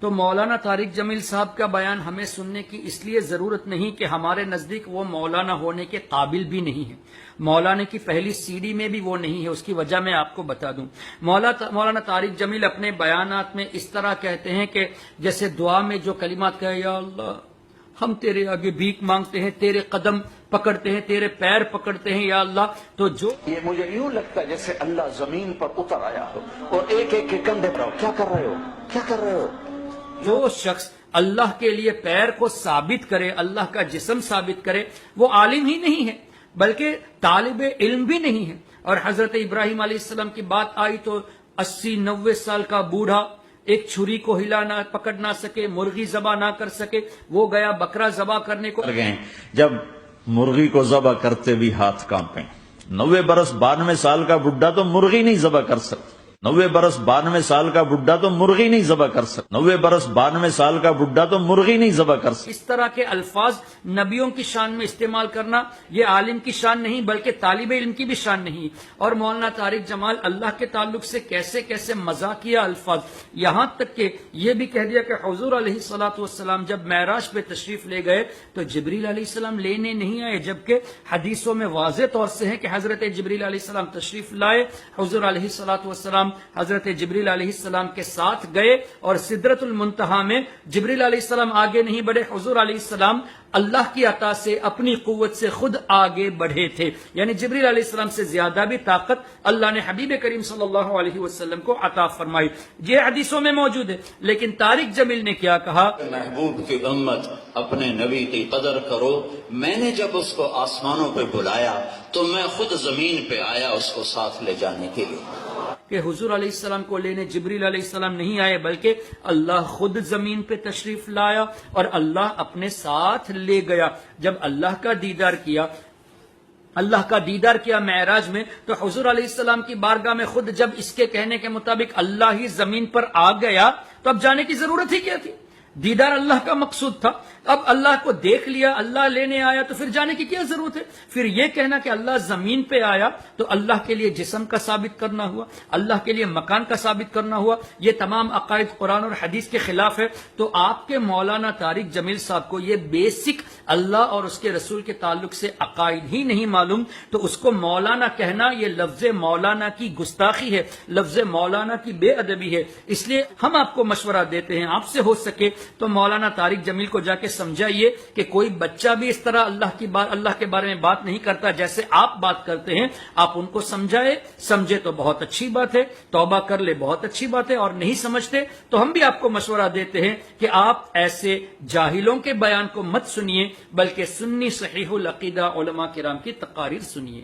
تو مولانا طارق جمیل صاحب کا بیان ہمیں سننے کی اس لیے ضرورت نہیں کہ ہمارے نزدیک وہ مولانا ہونے کے قابل بھی نہیں ہے، مولانا کی پہلی سیڑھی میں بھی وہ نہیں ہے۔ اس کی وجہ میں آپ کو بتا دوں، مولانا طارق جمیل اپنے بیانات میں اس طرح کہتے ہیں کہ جیسے دعا میں جو کلمات کہے، یا اللہ ہم تیرے آگے بھیک مانگتے ہیں، تیرے قدم پکڑتے ہیں، تیرے پیر پکڑتے ہیں یا اللہ، تو جو یہ مجھے یوں لگتا ہے جیسے اللہ زمین پر اتر آیا ہو اور ایک ایک کے کندھے پر کیا کر رہے ہو، کیا کر رہے ہو۔ جو شخص اللہ کے لیے پیر کو ثابت کرے، اللہ کا جسم ثابت کرے، وہ عالم ہی نہیں ہے بلکہ طالب علم بھی نہیں ہے۔ اور حضرت ابراہیم علیہ السلام کی بات آئی تو 80-90 سال کا بوڑھا ایک چھری کو ہلا نہ پکڑ نہ سکے، مرغی ذبح نہ کر سکے، وہ گیا بکرا ذبح کرنے کو گئے جب مرغی کو ذبح کرتے بھی ہاتھ کانپیں۔ 90 برس 92 سال کا بڈھا تو مرغی نہیں ذبح کر سکتا، 90 برس 92 سال کا بڈھا تو مرغی نہیں ذبح کر سکتا، 90 برس 92 سال کا بڈھا تو مرغی نہیں ذبح کر سکتا۔ اس طرح کے الفاظ نبیوں کی شان میں استعمال کرنا یہ عالم کی شان نہیں بلکہ طالب علم کی بھی شان نہیں۔ اور مولانا طارق جمال اللہ کے تعلق سے کیسے کیسے مذاقیہ الفاظ، یہاں تک کہ یہ بھی کہہ دیا کہ حضور علیہ الصلوۃ والسلام جب معراج پہ تشریف لے گئے تو جبریل علیہ السلام لینے نہیں آئے، جبکہ حدیثوں میں واضح طور سے ہے کہ حضرت جبریل علیہ السلام تشریف لائے، حضور علیہ الصلوۃ والسلام حضرت جبریل علیہ السلام کے ساتھ گئے اور سدرۃ المنتہا میں جبریل علیہ السلام آگے نہیں بڑھے، حضور علیہ السلام اللہ کی عطا سے اپنی قوت سے خود آگے بڑھے تھے، یعنی جبریل علیہ السلام سے زیادہ بھی طاقت اللہ نے حبیب کریم صلی اللہ علیہ وسلم کو عطا فرمائی۔ یہ حدیثوں میں موجود ہے، لیکن طارق جمیل نے کیا کہا، محبوب کی امت اپنے نبی کی قدر کرو، میں نے جب اس کو آسمانوں پہ بلایا تو میں خود زمین پہ آیا اس کو ساتھ لے جانے کے لیے۔ کہ حضور علیہ السلام کو لینے جبریل علیہ السلام نہیں آئے بلکہ اللہ خود زمین پہ تشریف لایا اور اللہ اپنے ساتھ لے گیا۔ جب اللہ کا دیدار کیا معراج میں تو حضور علیہ السلام کی بارگاہ میں خود جب اس کے کہنے کے مطابق اللہ ہی زمین پر آ گیا تو اب جانے کی ضرورت ہی کیا تھی؟ دیدار اللہ کا مقصود تھا، اب اللہ کو دیکھ لیا، اللہ لینے آیا تو پھر جانے کی کیا ضرورت ہے؟ پھر یہ کہنا کہ اللہ زمین پہ آیا تو اللہ کے لیے جسم کا ثابت کرنا ہوا، اللہ کے لیے مکان کا ثابت کرنا ہوا، یہ تمام عقائد قرآن اور حدیث کے خلاف ہے۔ تو آپ کے مولانا طارق جمیل صاحب کو یہ بیسک اللہ اور اس کے رسول کے تعلق سے عقائد ہی نہیں معلوم، تو اس کو مولانا کہنا یہ لفظ مولانا کی گستاخی ہے، لفظ مولانا کی بے ادبی ہے۔ اس لیے ہم آپ کو مشورہ دیتے ہیں، آپ سے ہو سکے تو مولانا طارق جمیل کو جا کے سمجھائیے کہ کوئی بچہ بھی اس طرح اللہ کے بارے میں بات نہیں کرتا جیسے آپ بات کرتے ہیں، آپ ان کو سمجھے تو بہت اچھی بات ہے، توبہ کر لے بہت اچھی بات ہے، اور نہیں سمجھتے تو ہم بھی آپ کو مشورہ دیتے ہیں کہ آپ ایسے جاہلوں کے بیان کو مت سنیے بلکہ سنی صحیح العقیدہ علماء کرام کی تقاریر سنیے۔